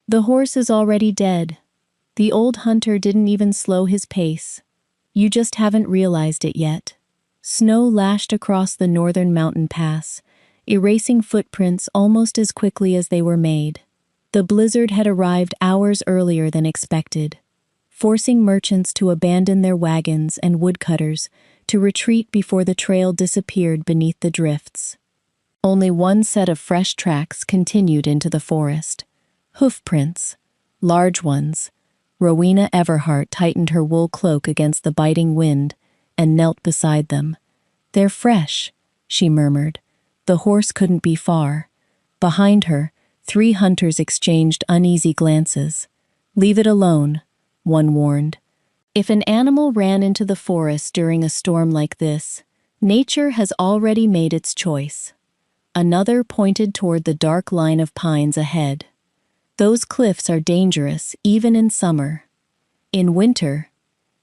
The horse is already dead. The old hunter didn't even slow his pace. You just haven't realized it yet. Snow lashed across the northern mountain pass, erasing footprints almost as quickly as they were made. The blizzard had arrived hours earlier than expected, forcing merchants to abandon their wagons and woodcutters to retreat before the trail disappeared beneath the drifts. Only one set of fresh tracks continued into the forest. Hoofprints, large ones. Rowena Everhart tightened her wool cloak against the biting wind and knelt beside them. "They're fresh," she murmured. The horse couldn't be far. Behind her, 3 hunters exchanged uneasy glances. "Leave it alone," one warned. If an animal ran into the forest during a storm like this, nature has already made its choice. Another pointed toward the dark line of pines ahead. "Those cliffs are dangerous, even in summer. In winter,"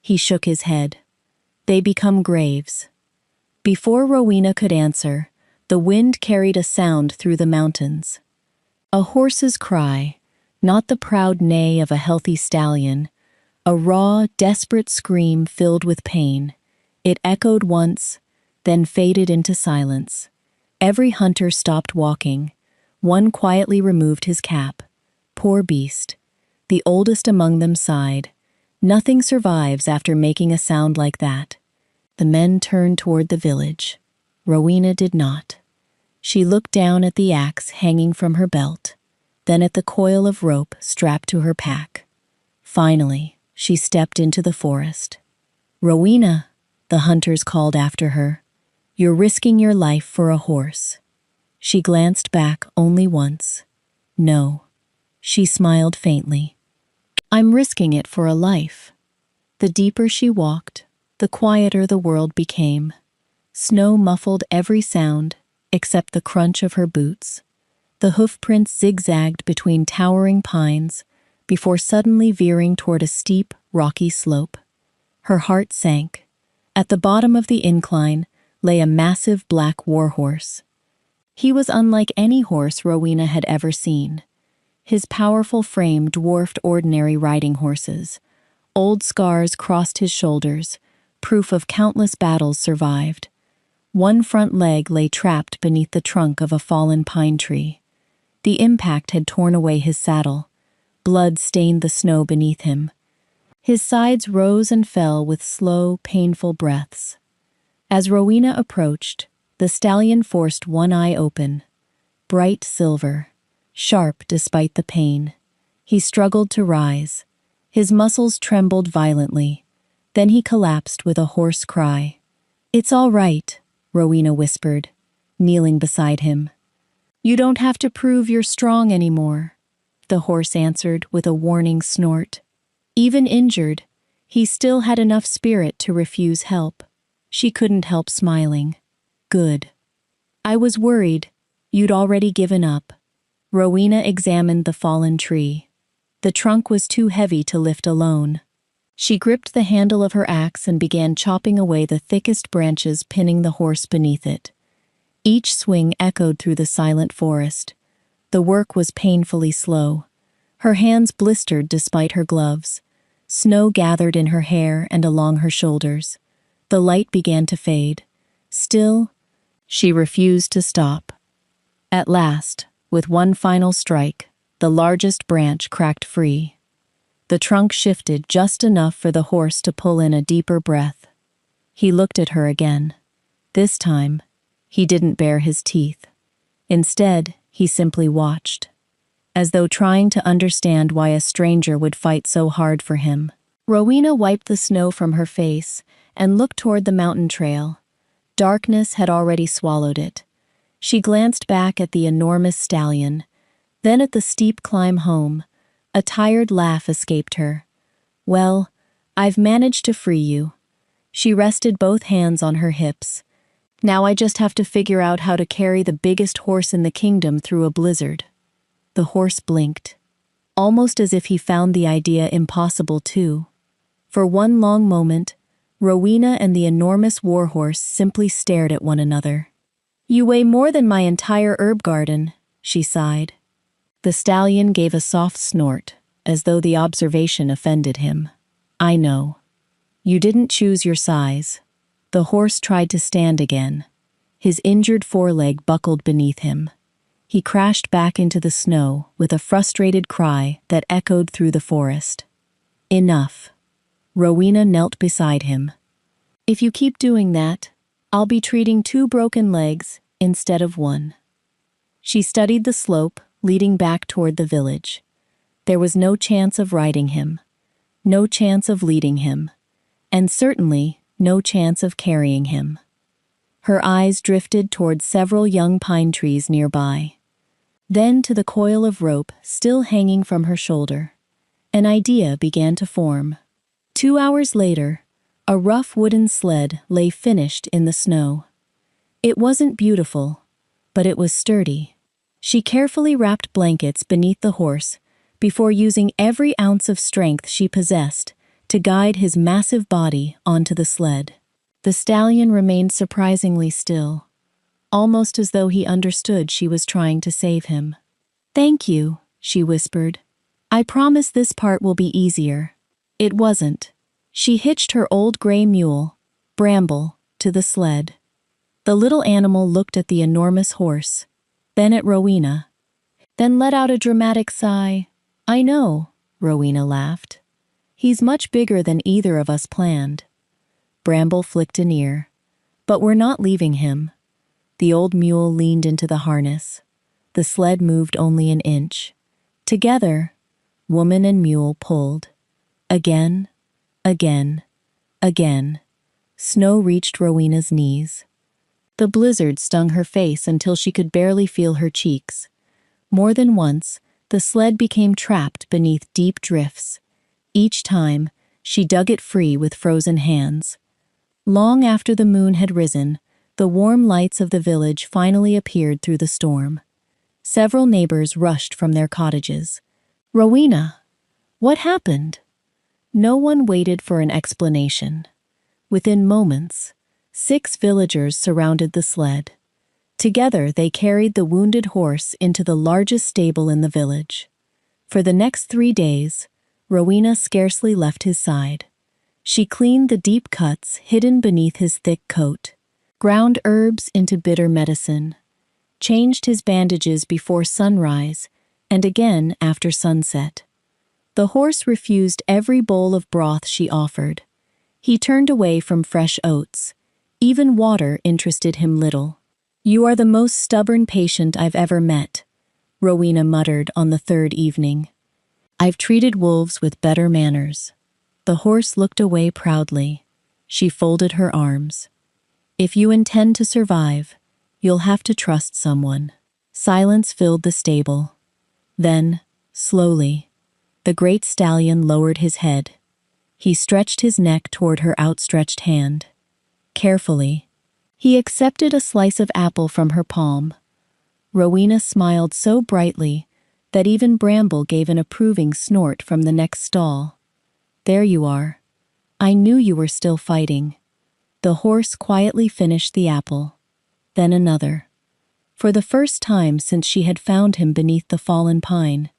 he shook his head, "they become graves." Before Rowena could answer, the wind carried a sound through the mountains. A horse's cry, not the proud neigh of a healthy stallion, a raw, desperate scream filled with pain. It echoed once, then faded into silence. Every hunter stopped walking. One quietly removed his cap. Poor beast. The oldest among them sighed. Nothing survives after making a sound like that. The men turned toward the village. Rowena did not. She looked down at the axe hanging from her belt, then at the coil of rope strapped to her pack. Finally, she stepped into the forest. "Rowena," the hunters called after her, "you're risking your life for a horse." She glanced back only once. "No." She smiled faintly. "I'm risking it for a life." The deeper she walked, the quieter the world became. Snow muffled every sound, except the crunch of her boots. The hoofprints zigzagged between towering pines before suddenly veering toward a steep, rocky slope. Her heart sank. At the bottom of the incline lay a massive black warhorse. He was unlike any horse Rowena had ever seen. His powerful frame dwarfed ordinary riding horses. Old scars crossed his shoulders, proof of countless battles survived. One front leg lay trapped beneath the trunk of a fallen pine tree. The impact had torn away his saddle. Blood stained the snow beneath him. His sides rose and fell with slow, painful breaths. As Rowena approached, the stallion forced one eye open. Bright silver, sharp despite the pain. He struggled to rise. His muscles trembled violently. Then he collapsed with a hoarse cry. "It's all right," Rowena whispered, kneeling beside him. "You don't have to prove you're strong anymore," the horse answered with a warning snort. Even injured, he still had enough spirit to refuse help. She couldn't help smiling. "Good. I was worried. You'd already given up." Rowena examined the fallen tree. The trunk was too heavy to lift alone. She gripped the handle of her axe and began chopping away the thickest branches, pinning the horse beneath it. Each swing echoed through the silent forest. The work was painfully slow. Her hands blistered despite her gloves. Snow gathered in her hair and along her shoulders. The light began to fade. Still, she refused to stop. At last, with one final strike, the largest branch cracked free. The trunk shifted just enough for the horse to pull in a deeper breath. He looked at her again. This time, he didn't bare his teeth. Instead, he simply watched, as though trying to understand why a stranger would fight so hard for him. Rowena wiped the snow from her face and looked toward the mountain trail. Darkness had already swallowed it. She glanced back at the enormous stallion, then at the steep climb home. A tired laugh escaped her. "Well, I've managed to free you." She rested both hands on her hips. "Now I just have to figure out how to carry the biggest horse in the kingdom through a blizzard." The horse blinked, almost as if he found the idea impossible too. For one long moment, Rowena and the enormous warhorse simply stared at one another. "You weigh more than my entire herb garden," she sighed. The stallion gave a soft snort, as though the observation offended him. I know. You didn't choose your size. The horse tried to stand again. His injured foreleg buckled beneath him. He crashed back into the snow with a frustrated cry that echoed through the forest. Enough. Rowena knelt beside him. If you keep doing that, I'll be treating 2 broken legs instead of 1. She studied the slope leading back toward the village. There was no chance of riding him, no chance of leading him, and certainly no chance of carrying him. Her eyes drifted toward several young pine trees nearby. Then to the coil of rope still hanging from her shoulder. An idea began to form. 2 hours later, a rough wooden sled lay finished in the snow. It wasn't beautiful, but it was sturdy. She carefully wrapped blankets beneath the horse before using every ounce of strength she possessed to guide his massive body onto the sled. The stallion remained surprisingly still, almost as though he understood she was trying to save him. "Thank you," she whispered. "I promise this part will be easier." It wasn't. She hitched her old gray mule, Bramble, to the sled. The little animal looked at the enormous horse, then at Rowena, then let out a dramatic sigh. "I know," Rowena laughed. "He's much bigger than either of us planned." Bramble flicked an ear. "But we're not leaving him." The old mule leaned into the harness. The sled moved only an inch. Together, woman and mule pulled. Again, again, again. Snow reached Rowena's knees. The blizzard stung her face until she could barely feel her cheeks. More than once, the sled became trapped beneath deep drifts. Each time, she dug it free with frozen hands. Long after the moon had risen, the warm lights of the village finally appeared through the storm. Several neighbors rushed from their cottages. "Rowena, what happened?" No one waited for an explanation. Within moments, 6 villagers surrounded the sled. Together, they carried the wounded horse into the largest stable in the village. For the next 3 days, Rowena scarcely left his side. She cleaned the deep cuts hidden beneath his thick coat, ground herbs into bitter medicine, changed his bandages before sunrise and again after sunset. The horse refused every bowl of broth she offered. He turned away from fresh oats. Even water interested him little. "You are the most stubborn patient I've ever met," Rowena muttered on the 3rd evening. "I've treated wolves with better manners." The horse looked away proudly. She folded her arms. "If you intend to survive, you'll have to trust someone." Silence filled the stable. Then, slowly, the great stallion lowered his head. He stretched his neck toward her outstretched hand. Carefully, he accepted a slice of apple from her palm. Rowena smiled so brightly that even Bramble gave an approving snort from the next stall. "There you are. I knew you were still fighting." The horse quietly finished the apple, then another. For the first time since she had found him beneath the fallen pine.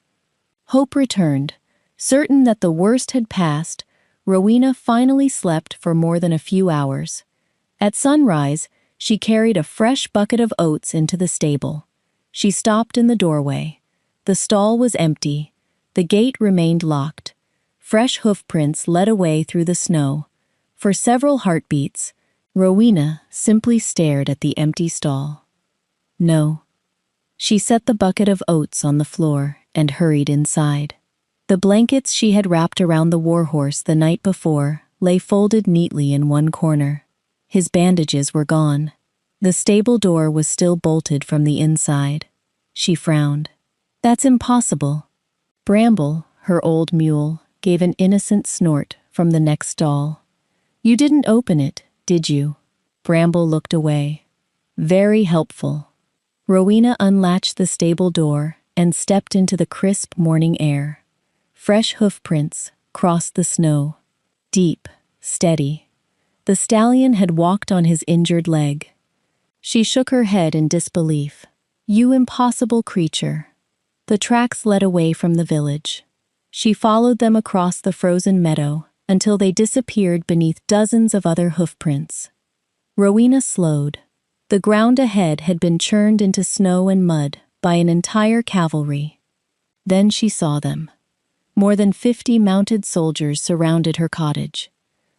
Hope returned. Certain that the worst had passed, Rowena finally slept for more than a few hours. At sunrise, she carried a fresh bucket of oats into the stable. She stopped in the doorway. The stall was empty. The gate remained locked. Fresh hoofprints led away through the snow. For several heartbeats, Rowena simply stared at the empty stall. No. She set the bucket of oats on the floor and hurried inside. The blankets she had wrapped around the Warhorse the night before lay folded neatly in one corner. His bandages were gone. The stable door was still bolted from the inside. She frowned. "That's impossible." Bramble, her old mule, gave an innocent snort from the next stall. "You didn't open it, did you?" Bramble looked away. "Very helpful." Rowena unlatched the stable door and stepped into the crisp morning air. Fresh hoofprints crossed the snow. Deep, steady. The stallion had walked on his injured leg. She shook her head in disbelief. "You impossible creature." The tracks led away from the village. She followed them across the frozen meadow until they disappeared beneath dozens of other hoofprints. Rowena slowed. The ground ahead had been churned into snow and mud by an entire cavalry. Then she saw them. More than 50 mounted soldiers surrounded her cottage.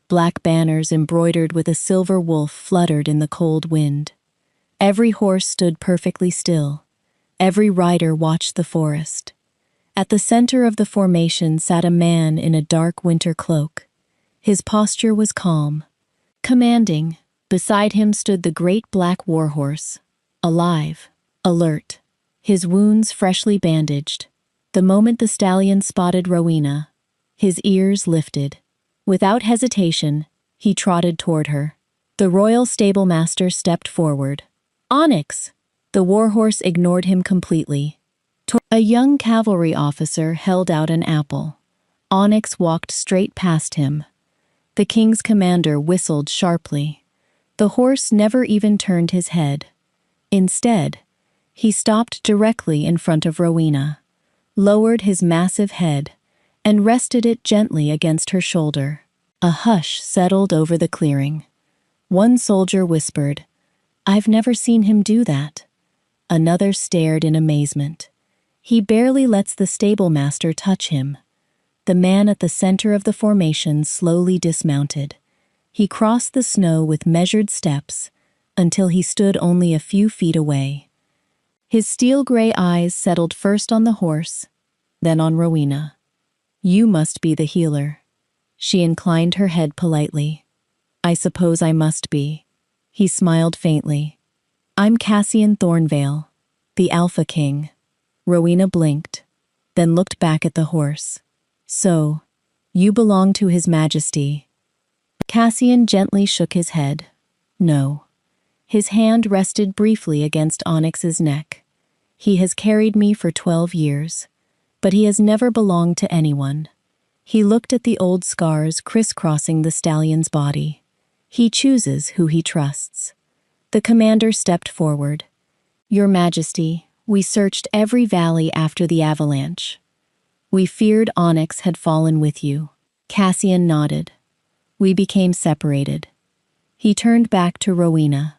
Black banners embroidered with a silver wolf fluttered in the cold wind. Every horse stood perfectly still. Every rider watched the forest. At the center of the formation sat a man in a dark winter cloak. His posture was calm, commanding. Beside him stood the great black Warhorse, alive, alert, his wounds freshly bandaged. The moment the stallion spotted Rowena, his ears lifted. Without hesitation, he trotted toward her. The royal stable master stepped forward. "Onyx!" The Warhorse ignored him completely. A young cavalry officer held out an apple. Onyx walked straight past him. The king's commander whistled sharply. The horse never even turned his head. Instead, he stopped directly in front of Rowena, lowered his massive head, and rested it gently against her shoulder. A hush settled over the clearing. One soldier whispered, "I've never seen him do that." Another stared in amazement. "He barely lets the stable master touch him." The man at the center of the formation slowly dismounted. He crossed the snow with measured steps until he stood only a few feet away. His steel-gray eyes settled first on the horse, then on Rowena. "You must be the healer." She inclined her head politely. "I suppose I must be." He smiled faintly. "I'm Cassian Thornvale, the Alpha King." Rowena blinked, then looked back at the horse. "So, you belong to His Majesty." Cassian gently shook his head. "No." His hand rested briefly against Onyx's neck. "He has carried me for 12 years, but he has never belonged to anyone." He looked at the old scars crisscrossing the stallion's body. "He chooses who he trusts." The commander stepped forward. "Your Majesty, we searched every valley after the avalanche. We feared Onyx had fallen with you." Cassian nodded. "We became separated." He turned back to Rowena.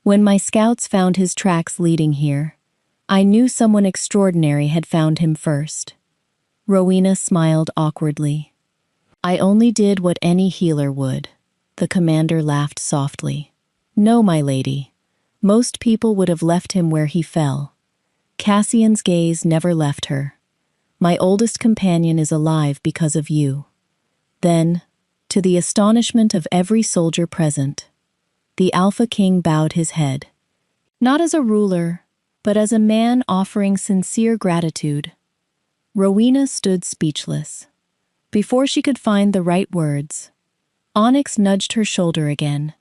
"When my scouts found his tracks leading here, I knew someone extraordinary had found him first." Rowena smiled awkwardly. "I only did what any healer would." The commander laughed softly. "No, my lady. Most people would have left him where he fell." Cassian's gaze never left her. "My oldest companion is alive because of you." Then, to the astonishment of every soldier present, the Alpha King bowed his head. Not as a ruler, but as a man offering sincere gratitude. Rowena stood speechless. Before she could find the right words, Onyx nudged her shoulder again,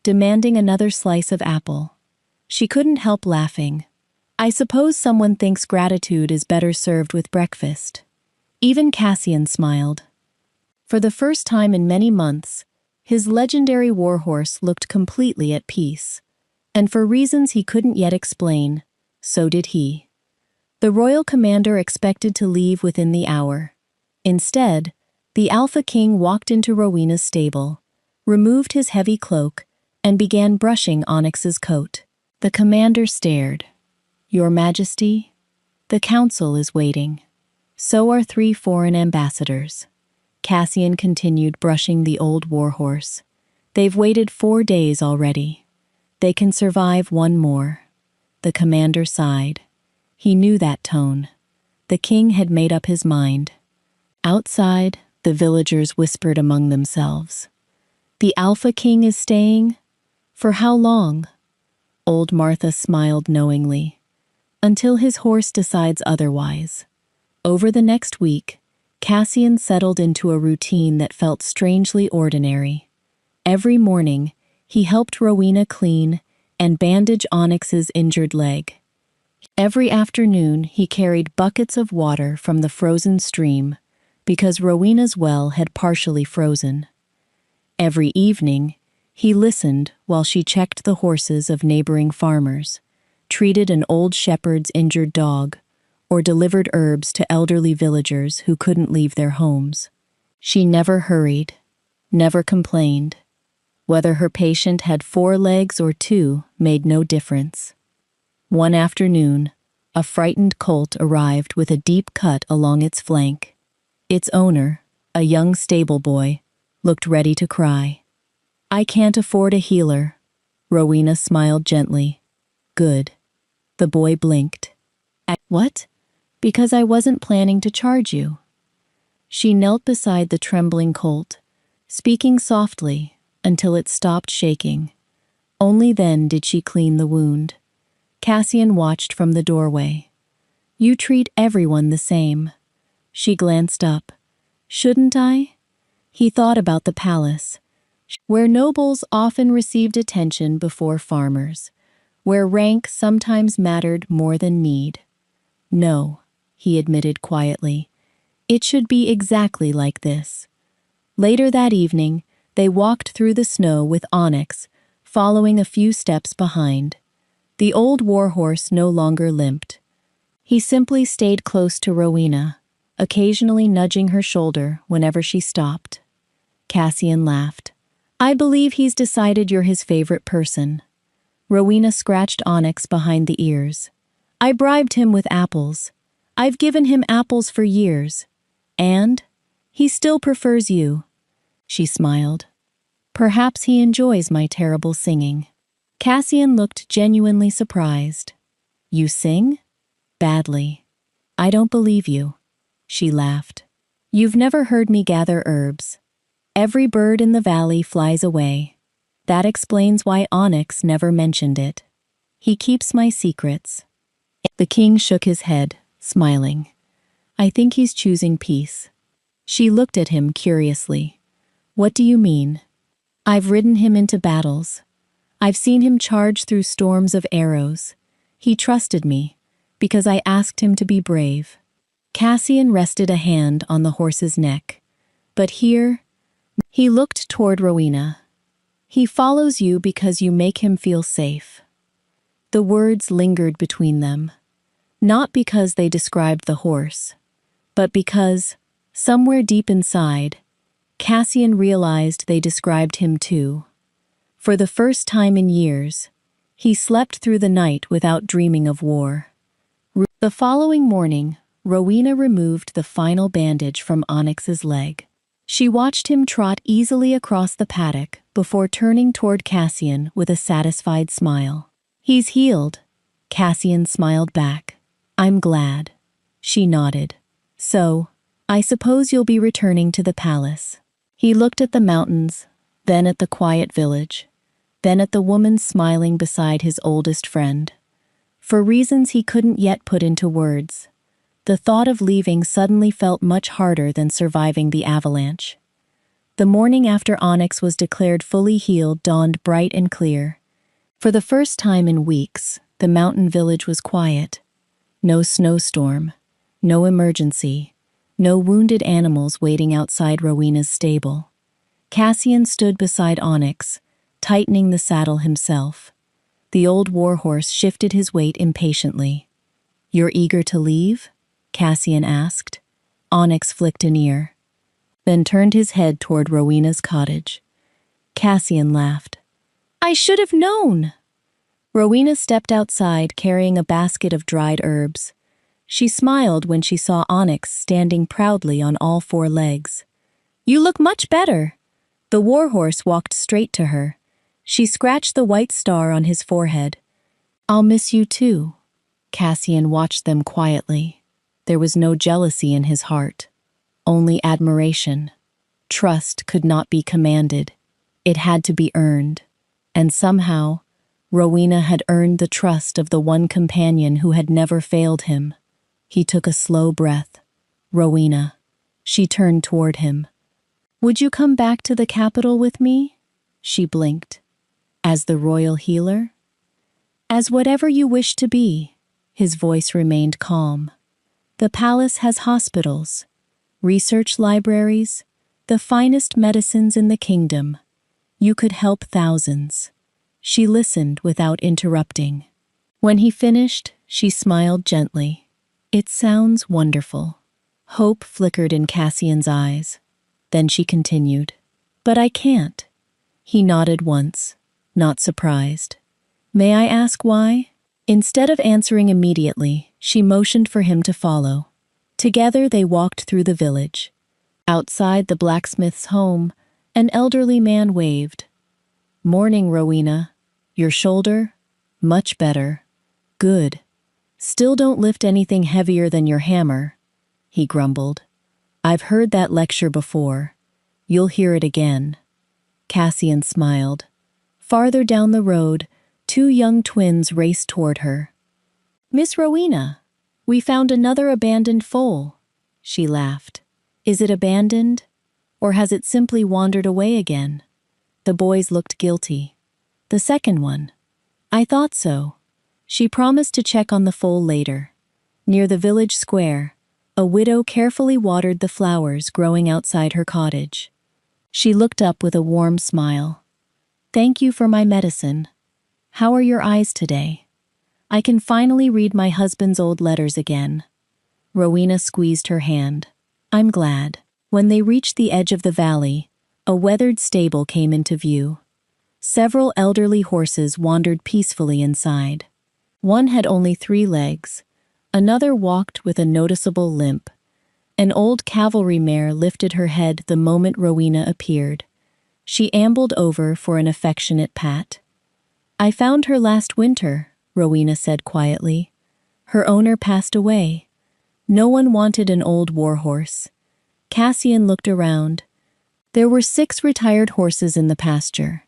demanding another slice of apple. She couldn't help laughing. "I suppose someone thinks gratitude is better served with breakfast." Even Cassian smiled. For the first time in many months, his legendary warhorse looked completely at peace. And for reasons he couldn't yet explain, so did he. The royal commander expected to leave within the hour. Instead, the Alpha King walked into Rowena's stable, removed his heavy cloak, and began brushing Onyx's coat. The commander stared. "Your Majesty, the council is waiting. So are 3 foreign ambassadors." Cassian continued brushing the old warhorse. "They've waited 4 days already. They can survive one more." The commander sighed. He knew that tone. The king had made up his mind. Outside, the villagers whispered among themselves. "The Alpha King is staying? For how long?" Old Martha smiled knowingly. "Until his horse decides otherwise." Over the next week, Cassian settled into a routine that felt strangely ordinary. Every morning, he helped Rowena clean and bandage Onyx's injured leg. Every afternoon, he carried buckets of water from the frozen stream because Rowena's well had partially frozen. Every evening, he listened while she checked the horses of neighboring farmers, treated an old shepherd's injured dog, or delivered herbs to elderly villagers who couldn't leave their homes. She never hurried, never complained. Whether her patient had 4 legs or 2 made no difference. One afternoon, a frightened colt arrived with a deep cut along its flank. Its owner, a young stable boy, looked ready to cry. "I can't afford a healer." Rowena smiled gently. "Good." The boy blinked. "What?" "Because I wasn't planning to charge you." She knelt beside the trembling colt, speaking softly until it stopped shaking. Only then did she clean the wound. Cassian watched from the doorway. "You treat everyone the same." She glanced up. "Shouldn't I?" He thought about the palace, where nobles often received attention before farmers, where rank sometimes mattered more than need. "No," he admitted quietly. "It should be exactly like this." Later that evening, they walked through the snow with Onyx, following a few steps behind. The old warhorse no longer limped. He simply stayed close to Rowena, occasionally nudging her shoulder whenever she stopped. Cassian laughed. "I believe he's decided you're his favorite person." Rowena scratched Onyx behind the ears. "I bribed him with apples. I've given him apples for years. And he still prefers you." She smiled. "Perhaps he enjoys my terrible singing." Cassian looked genuinely surprised. "You sing?" "Badly." "I don't believe you." She laughed. "You've never heard me gather herbs. Every bird in the valley flies away. That explains why Onyx never mentioned it. He keeps my secrets." The king shook his head, smiling. "I think he's choosing peace." She looked at him curiously. "What do you mean?" "I've ridden him into battles. I've seen him charge through storms of arrows. He trusted me, because I asked him to be brave." Cassian rested a hand on the horse's neck. "But here..." He looked toward Rowena. "He follows you because you make him feel safe." The words lingered between them, not because they described the horse, but because, somewhere deep inside, Cassian realized they described him too. For the first time in years, he slept through the night without dreaming of war. The following morning, Rowena removed the final bandage from Onyx's leg. She watched him trot easily across the paddock before turning toward Cassian with a satisfied smile. "He's healed." Cassian smiled back. "I'm glad." She nodded. "So, I suppose you'll be returning to the palace." He looked at the mountains, then at the quiet village, then at the woman smiling beside his oldest friend. For reasons he couldn't yet put into words, the thought of leaving suddenly felt much harder than surviving the avalanche. The morning after Onyx was declared fully healed dawned bright and clear. For the first time in weeks, the mountain village was quiet. No snowstorm, no emergency, no wounded animals waiting outside Rowena's stable. Cassian stood beside Onyx, tightening the saddle himself. The old warhorse shifted his weight impatiently. "You're eager to leave?" Cassian asked. Onyx flicked an ear, then turned his head toward Rowena's cottage. Cassian laughed. "I should have known!" Rowena stepped outside carrying a basket of dried herbs. She smiled when she saw Onyx standing proudly on all 4 legs. "You look much better." The warhorse walked straight to her. She scratched the white star on his forehead. "I'll miss you too." Cassian watched them quietly. There was no jealousy in his heart, only admiration. Trust could not be commanded. It had to be earned. And somehow, Rowena had earned the trust of the one companion who had never failed him. He took a slow breath. "Rowena." She turned toward him. "Would you come back to the capital with me?" She blinked. "As the royal healer?" "As whatever you wish to be." His voice remained calm. "The palace has hospitals, research libraries, the finest medicines in the kingdom. You could help thousands." She listened without interrupting. When he finished, she smiled gently. It sounds wonderful. Hope flickered in Cassian's eyes. Then she continued. But I can't. He nodded once, not surprised. May I ask why? Instead of answering immediately, she motioned for him to follow. Together they walked through the village. Outside the blacksmith's home, an elderly man waved. Morning, Rowena. Your shoulder? Much better. Good. Still don't lift anything heavier than your hammer, he grumbled. I've heard that lecture before. You'll hear it again. Cassian smiled. Farther down the road, two young twins raced toward her. Miss Rowena, we found another abandoned foal, she laughed. Is it abandoned? Or has it simply wandered away again? The boys looked guilty. The second one. I thought so. She promised to check on the foal later. Near the village square, a widow carefully watered the flowers growing outside her cottage. She looked up with a warm smile. Thank you for my medicine. How are your eyes today? I can finally read my husband's old letters again. Rowena squeezed her hand. I'm glad. When they reached the edge of the valley, a weathered stable came into view. Several elderly horses wandered peacefully inside. One had only 3 legs. Another walked with a noticeable limp. An old cavalry mare lifted her head the moment Rowena appeared. She ambled over for an affectionate pat. I found her last winter, Rowena said quietly. Her owner passed away. No one wanted an old warhorse. Cassian looked around. There were 6 retired horses in the pasture.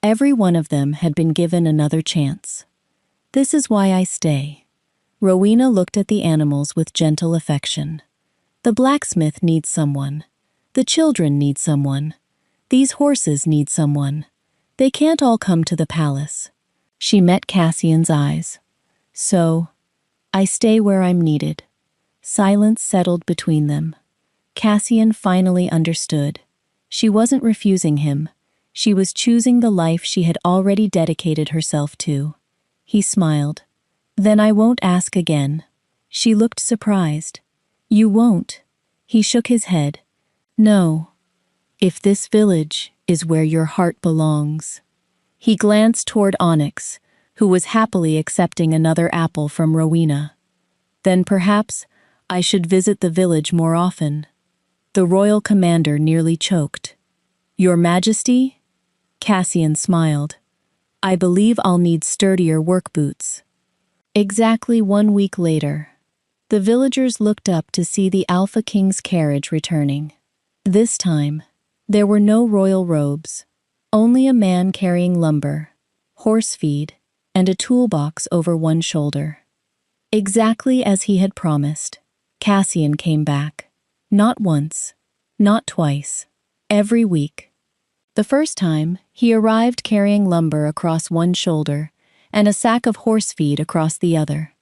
Every one of them had been given another chance. This is why I stay. Rowena looked at the animals with gentle affection. The blacksmith needs someone. The children need someone. These horses need someone. They can't all come to the palace. She met Cassian's eyes. So, I stay where I'm needed. Silence settled between them. Cassian finally understood. She wasn't refusing him. She was choosing the life she had already dedicated herself to. He smiled. Then I won't ask again. She looked surprised. You won't? He shook his head. No. If this village is where your heart belongs. He glanced toward Onyx, who was happily accepting another apple from Rowena. Then perhaps I should visit the village more often. The royal commander nearly choked. Your Majesty? Cassian smiled. I believe I'll need sturdier work boots. Exactly 1 week later, the villagers looked up to see the Alpha King's carriage returning. This time, there were no royal robes, only a man carrying lumber, horse feed, and a toolbox over one shoulder. Exactly as he had promised, Cassian came back. Not once, not twice, every week. The first time, he arrived carrying lumber across one shoulder and a sack of horse feed across the other.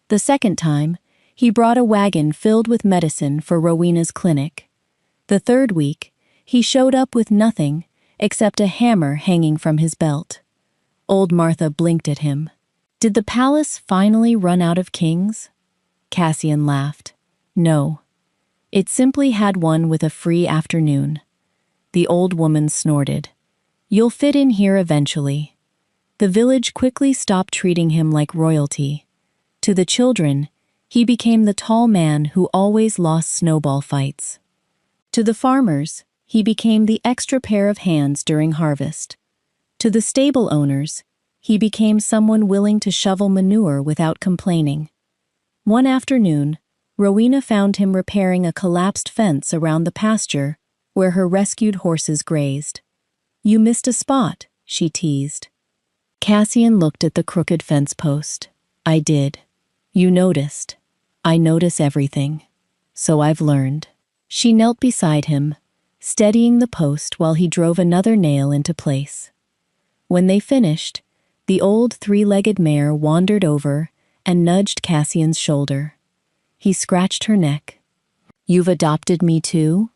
The second time, he brought a wagon filled with medicine for Rowena's clinic. The third week, he showed up with nothing except a hammer hanging from his belt. Old Martha blinked at him. Did the palace finally run out of kings? Cassian laughed. No. It simply had one with a free afternoon. The old woman snorted. You'll fit in here eventually. The village quickly stopped treating him like royalty. To the children, he became the tall man who always lost snowball fights. To the farmers, he became the extra pair of hands during harvest. To the stable owners, he became someone willing to shovel manure without complaining. One afternoon, Rowena found him repairing a collapsed fence around the pasture where her rescued horses grazed. You missed a spot, she teased. Cassian looked at the crooked fence post. I did. You noticed. I notice everything. So I've learned. She knelt beside him, steadying the post while he drove another nail into place. When they finished, the old 3-legged mare wandered over and nudged Cassian's shoulder. He scratched her neck. You've adopted me too?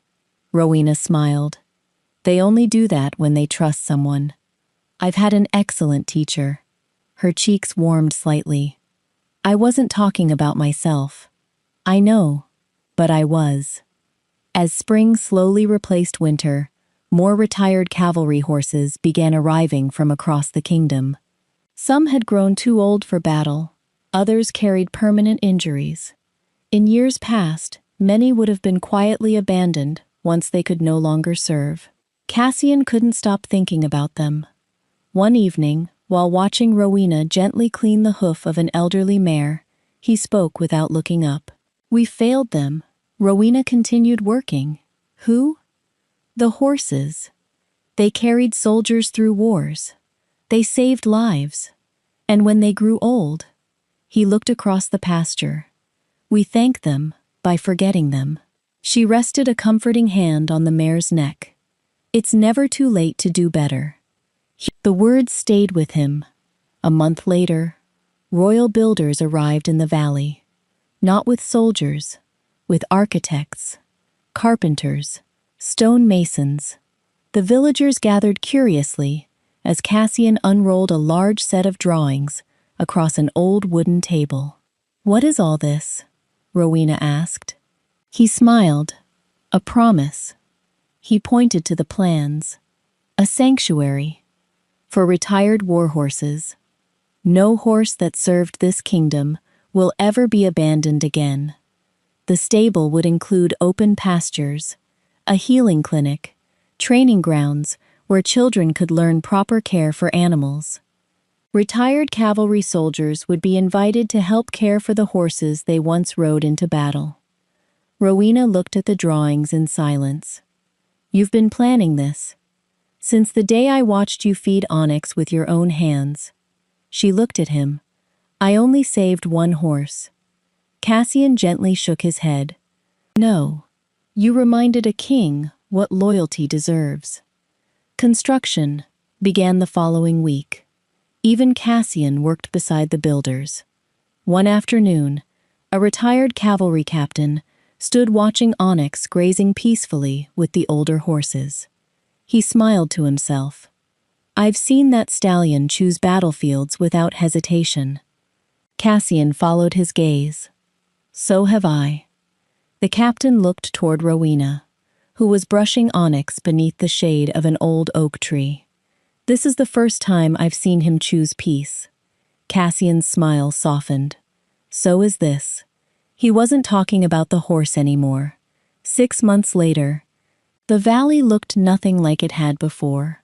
Rowena smiled. They only do that when they trust someone. I've had an excellent teacher. Her cheeks warmed slightly. I wasn't talking about myself. I know, but I was. As spring slowly replaced winter, more retired cavalry horses began arriving from across the kingdom. Some had grown too old for battle, others carried permanent injuries. In years past, many would have been quietly abandoned once they could no longer serve. Cassian couldn't stop thinking about them. One evening, while watching Rowena gently clean the hoof of an elderly mare, he spoke without looking up. We failed them. Rowena continued working. Who? The horses. They carried soldiers through wars. They saved lives. And when they grew old, he looked across the pasture. We thank them by forgetting them. She rested a comforting hand on the mare's neck. It's never too late to do better. The words stayed with him. A month later, royal builders arrived in the valley. Not with soldiers, with architects, carpenters, stone masons. The villagers gathered curiously as Cassian unrolled a large set of drawings across an old wooden table. What is all this? Rowena asked. He smiled. A promise. He pointed to the plans. A sanctuary. For retired warhorses. No horse that served this kingdom will ever be abandoned again. The stable would include open pastures, a healing clinic, training grounds where children could learn proper care for animals. Retired cavalry soldiers would be invited to help care for the horses they once rode into battle. Rowena looked at the drawings in silence. You've been planning this. Since the day I watched you feed Onyx with your own hands. She looked at him. I only saved one horse. Cassian gently shook his head. No. You reminded a king what loyalty deserves. Construction began the following week. Even Cassian worked beside the builders. One afternoon, a retired cavalry captain stood watching Onyx grazing peacefully with the older horses. He smiled to himself. I've seen that stallion choose battlefields without hesitation. Cassian followed his gaze. So have I. The captain looked toward Rowena, who was brushing Onyx beneath the shade of an old oak tree. This is the first time I've seen him choose peace. Cassian's smile softened. So is this. He wasn't talking about the horse anymore. 6 months later, the valley looked nothing like it had before.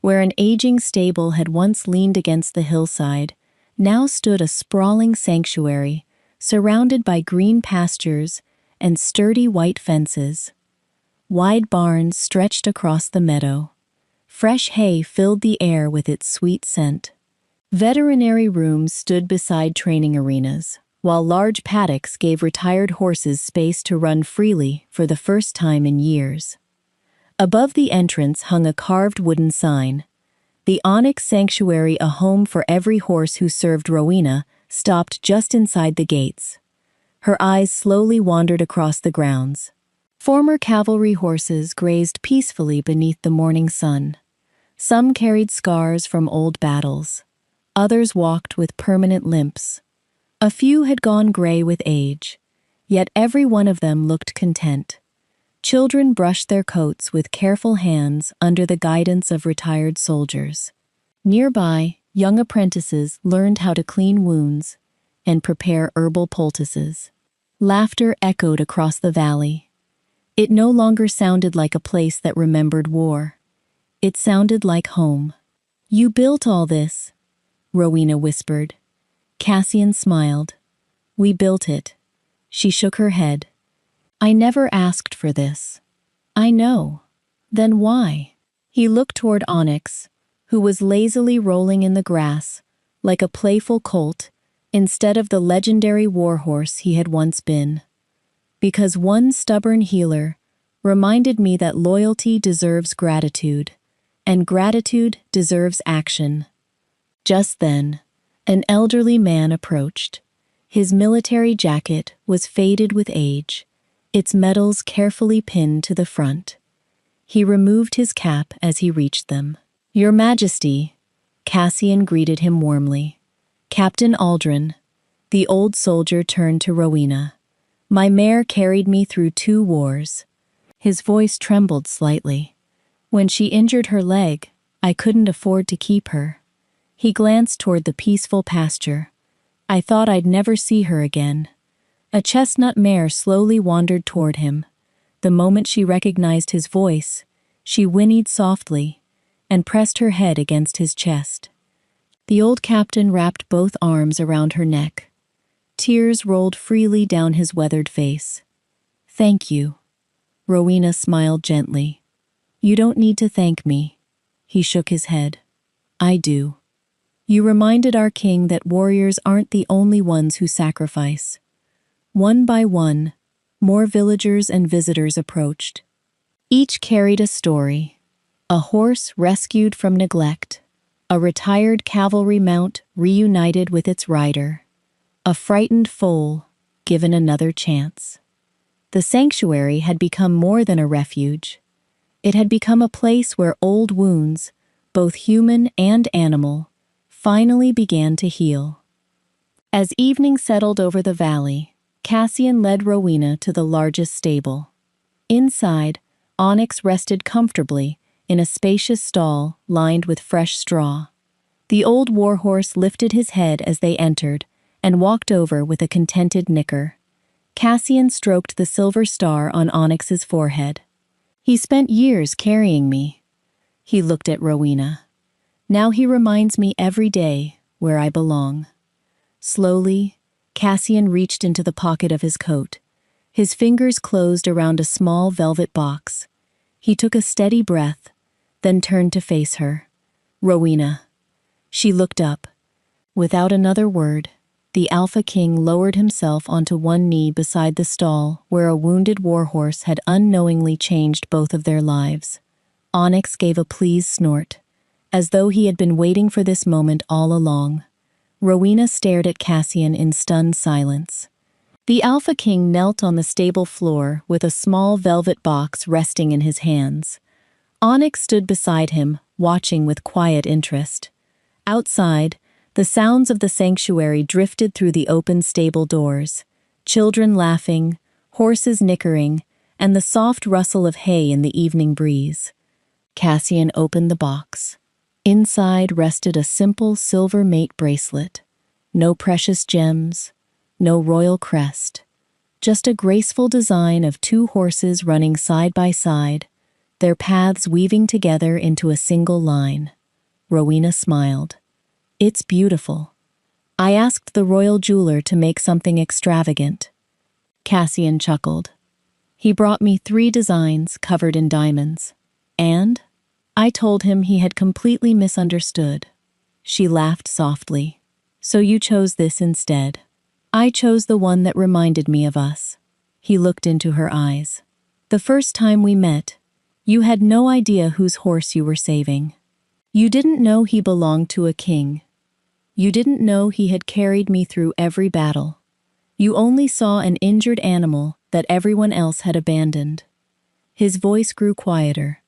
Where an aging stable had once leaned against the hillside, now stood a sprawling sanctuary, surrounded by green pastures and sturdy white fences. Wide barns stretched across the meadow. Fresh hay filled the air with its sweet scent. Veterinary rooms stood beside training arenas, while large paddocks gave retired horses space to run freely for the first time in years. Above the entrance hung a carved wooden sign. The Onyx Sanctuary, a home for every horse who served Rowena, stopped just inside the gates. Her eyes slowly wandered across the grounds. Former cavalry horses grazed peacefully beneath the morning sun. Some carried scars from old battles. Others walked with permanent limps. A few had gone gray with age, yet every one of them looked content. Children brushed their coats with careful hands under the guidance of retired soldiers. Nearby, young apprentices learned how to clean wounds and prepare herbal poultices. Laughter echoed across the valley. It no longer sounded like a place that remembered war. It sounded like home. You built all this, Rowena whispered. Cassian smiled. We built it. She shook her head. I never asked for this. I know. Then why? He looked toward Onyx, who was lazily rolling in the grass, like a playful colt, instead of the legendary warhorse he had once been. Because one stubborn healer reminded me that loyalty deserves gratitude, and gratitude deserves action. Just then, an elderly man approached. His military jacket was faded with age, its medals carefully pinned to the front. He removed his cap as he reached them. Your Majesty, Cassian greeted him warmly. Captain Aldrin, the old soldier turned to Rowena. My mare carried me through 2 wars. His voice trembled slightly. When she injured her leg, I couldn't afford to keep her. He glanced toward the peaceful pasture. I thought I'd never see her again. A chestnut mare slowly wandered toward him. The moment she recognized his voice, she whinnied softly and pressed her head against his chest. The old captain wrapped both arms around her neck. Tears rolled freely down his weathered face. "Thank you." Rowena smiled gently. "You don't need to thank me." He shook his head. "I do. You reminded our king that warriors aren't the only ones who sacrifice." One by one, more villagers and visitors approached. Each carried a story. A horse rescued from neglect. A retired cavalry mount reunited with its rider. A frightened foal given another chance. The sanctuary had become more than a refuge. It had become a place where old wounds, both human and animal, finally began to heal. As evening settled over the valley, Cassian led Rowena to the largest stable. Inside, Onyx rested comfortably in a spacious stall lined with fresh straw. The old warhorse lifted his head as they entered and walked over with a contented nicker. Cassian stroked the silver star on Onyx's forehead. "He spent years carrying me." He looked at Rowena. "Now he reminds me every day where I belong." Slowly, Cassian reached into the pocket of his coat. His fingers closed around a small velvet box. He took a steady breath, then turned to face her. "Rowena." She looked up. Without another word, the Alpha King lowered himself onto one knee beside the stall where a wounded warhorse had unknowingly changed both of their lives. Onyx gave a pleased snort, as though he had been waiting for this moment all along. Rowena stared at Cassian in stunned silence. The Alpha King knelt on the stable floor with a small velvet box resting in his hands. Onyx stood beside him, watching with quiet interest. Outside, the sounds of the sanctuary drifted through the open stable doors. Children laughing, horses nickering, and the soft rustle of hay in the evening breeze. Cassian opened the box. Inside rested a simple silver mate bracelet. No precious gems, no royal crest. Just a graceful design of 2 horses running side by side, their paths weaving together into a single line. Rowena smiled. "It's beautiful. I asked the royal jeweler to make something extravagant." Cassian chuckled. "He brought me 3 designs covered in diamonds. And I told him he had completely misunderstood." She laughed softly. "So you chose this instead." "I chose the one that reminded me of us." He looked into her eyes. "The first time we met, you had no idea whose horse you were saving. You didn't know he belonged to a king. You didn't know he had carried me through every battle. You only saw an injured animal that everyone else had abandoned." His voice grew quieter.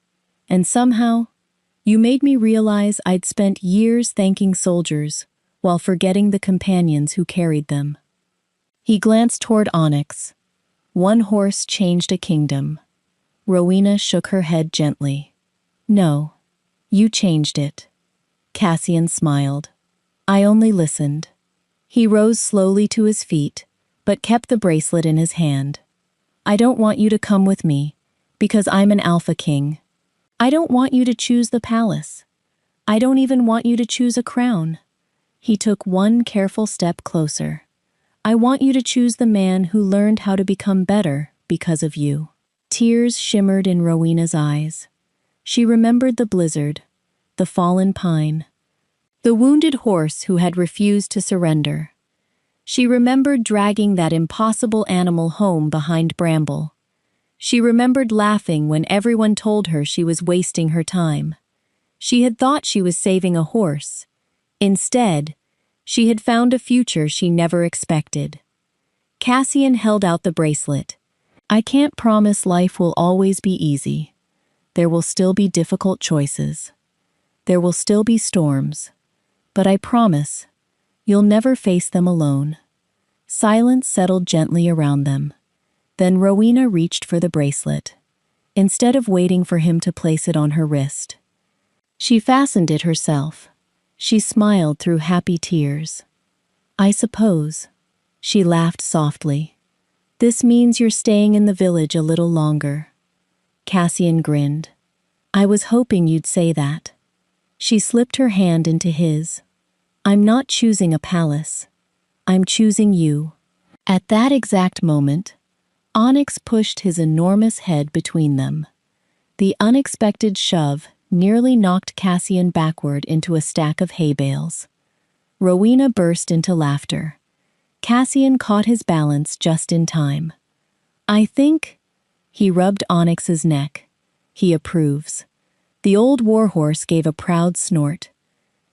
"And somehow, you made me realize I'd spent years thanking soldiers while forgetting the companions who carried them." He glanced toward Onyx. "One horse changed a kingdom." Rowena shook her head gently. "No, you changed it." Cassian smiled. "I only listened." He rose slowly to his feet, but kept the bracelet in his hand. "I don't want you to come with me, because I'm an Alpha King. I don't want you to choose the palace. I don't even want you to choose a crown." He took one careful step closer. "I want you to choose the man who learned how to become better because of you." Tears shimmered in Rowena's eyes. She remembered the blizzard, the fallen pine, the wounded horse who had refused to surrender. She remembered dragging that impossible animal home behind bramble. She remembered laughing when everyone told her she was wasting her time. She had thought she was saving a horse. Instead, she had found a future she never expected. Cassian held out the bracelet. "I can't promise life will always be easy. There will still be difficult choices. There will still be storms. But I promise, you'll never face them alone." Silence settled gently around them. Then Rowena reached for the bracelet, instead of waiting for him to place it on her wrist. She fastened it herself. She smiled through happy tears. "I suppose," she laughed softly, "this means you're staying in the village a little longer." Cassian grinned. "I was hoping you'd say that." She slipped her hand into his. "I'm not choosing a palace. I'm choosing you." At that exact moment, Onyx pushed his enormous head between them. The unexpected shove nearly knocked Cassian backward into a stack of hay bales. Rowena burst into laughter. Cassian caught his balance just in time. "I think," he rubbed Onyx's neck, "he approves." The old warhorse gave a proud snort.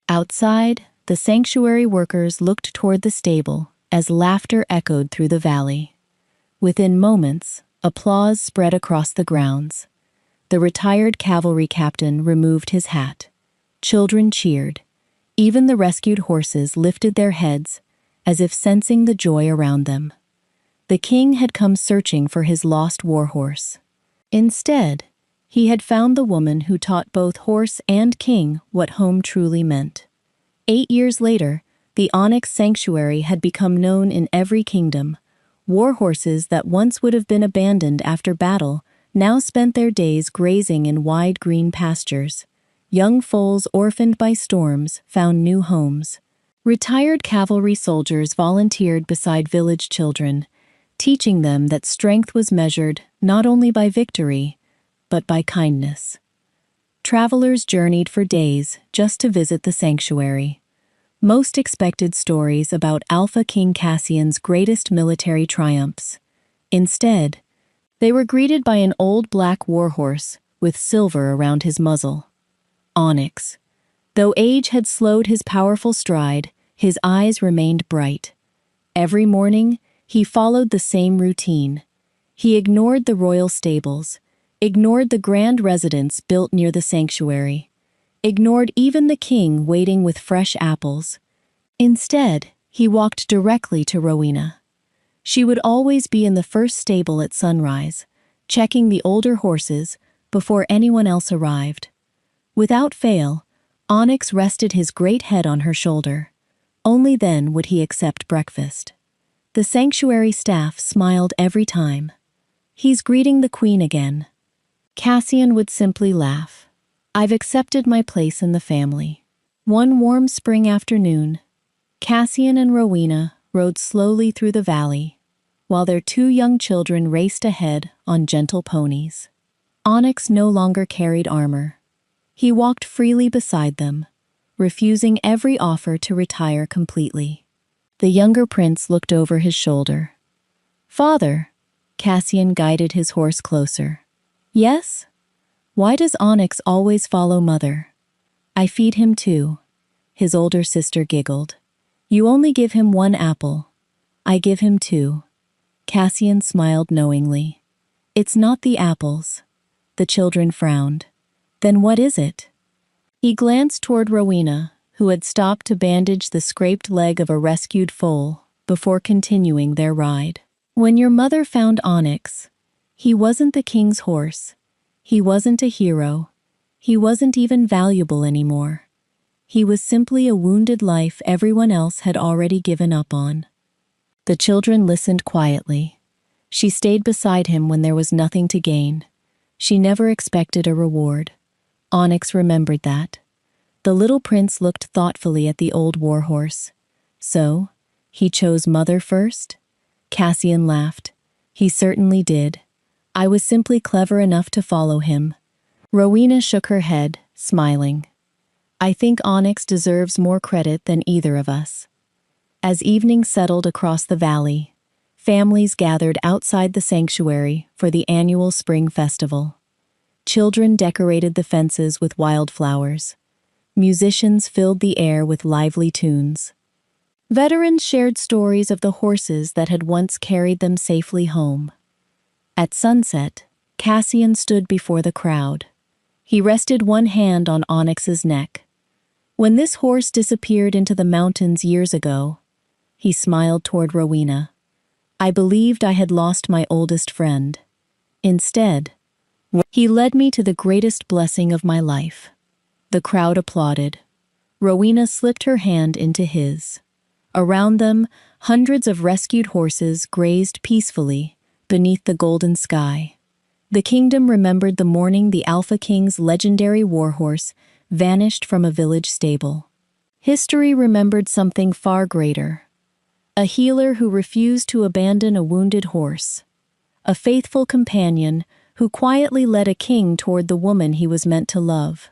Outside, the sanctuary workers looked toward the stable as laughter echoed through the valley. Within moments, applause spread across the grounds. The retired cavalry captain removed his hat. Children cheered. Even the rescued horses lifted their heads, as if sensing the joy around them. The king had come searching for his lost warhorse. Instead, he had found the woman who taught both horse and king what home truly meant. 8 years later, the Onyx Sanctuary had become known in every kingdom. Warhorses that once would have been abandoned after battle now spent their days grazing in wide green pastures. Young foals orphaned by storms found new homes. Retired cavalry soldiers volunteered beside village children, teaching them that strength was measured not only by victory, but by kindness. Travelers journeyed for days just to visit the sanctuary. Most expected stories about Alpha King Cassian's greatest military triumphs. Instead, they were greeted by an old black warhorse with silver around his muzzle. Onyx. Though age had slowed his powerful stride, his eyes remained bright. Every morning, he followed the same routine. He ignored the royal stables, ignored the grand residence built near the sanctuary, ignored even the king waiting with fresh apples. Instead, he walked directly to Rowena. She would always be in the first stable at sunrise, checking the older horses before anyone else arrived. Without fail, Onyx rested his great head on her shoulder. Only then would he accept breakfast. The sanctuary staff smiled every time. "He's greeting the queen again." Cassian would simply laugh. "I've accepted my place in the family." One warm spring afternoon, Cassian and Rowena rode slowly through the valley, while their 2 young children raced ahead on gentle ponies. Onyx no longer carried armor. He walked freely beside them, refusing every offer to retire completely. The younger prince looked over his shoulder. "Father," Cassian guided his horse closer. "Yes? Why does Onyx always follow mother?" "I feed him too," his older sister giggled. "You only give him 1 apple. I give him 2. Cassian smiled knowingly. "It's not the apples." The children frowned. "Then what is it?" He glanced toward Rowena, who had stopped to bandage the scraped leg of a rescued foal before continuing their ride. "When your mother found Onyx, he wasn't the king's horse. He wasn't a hero. He wasn't even valuable anymore. He was simply a wounded life everyone else had already given up on." The children listened quietly. She stayed beside him when there was nothing to gain. She never expected a reward. Onyx remembered that. The little prince looked thoughtfully at the old warhorse. "So, he chose mother first?" Cassian laughed. "He certainly did. I was simply clever enough to follow him." Rowena shook her head, smiling. "I think Onyx deserves more credit than either of us." As evening settled across the valley, families gathered outside the sanctuary for the annual spring festival. Children decorated the fences with wildflowers. Musicians filled the air with lively tunes. Veterans shared stories of the horses that had once carried them safely home. At sunset, Cassian stood before the crowd. He rested one hand on Onyx's neck. "When this horse disappeared into the mountains years ago," he smiled toward Rowena, I believed I had lost my oldest friend. Instead, he led me to the greatest blessing of my life. The crowd applauded. Rowena slipped her hand into his. Around them, hundreds of rescued horses grazed peacefully beneath the golden sky. The kingdom remembered the morning the Alpha King's legendary warhorse vanished from a village stable. History remembered something far greater. A healer who refused to abandon a wounded horse. A faithful companion who quietly led a king toward the woman he was meant to love.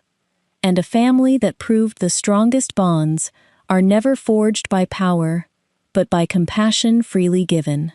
And a family that proved the strongest bonds are never forged by power, but by compassion freely given.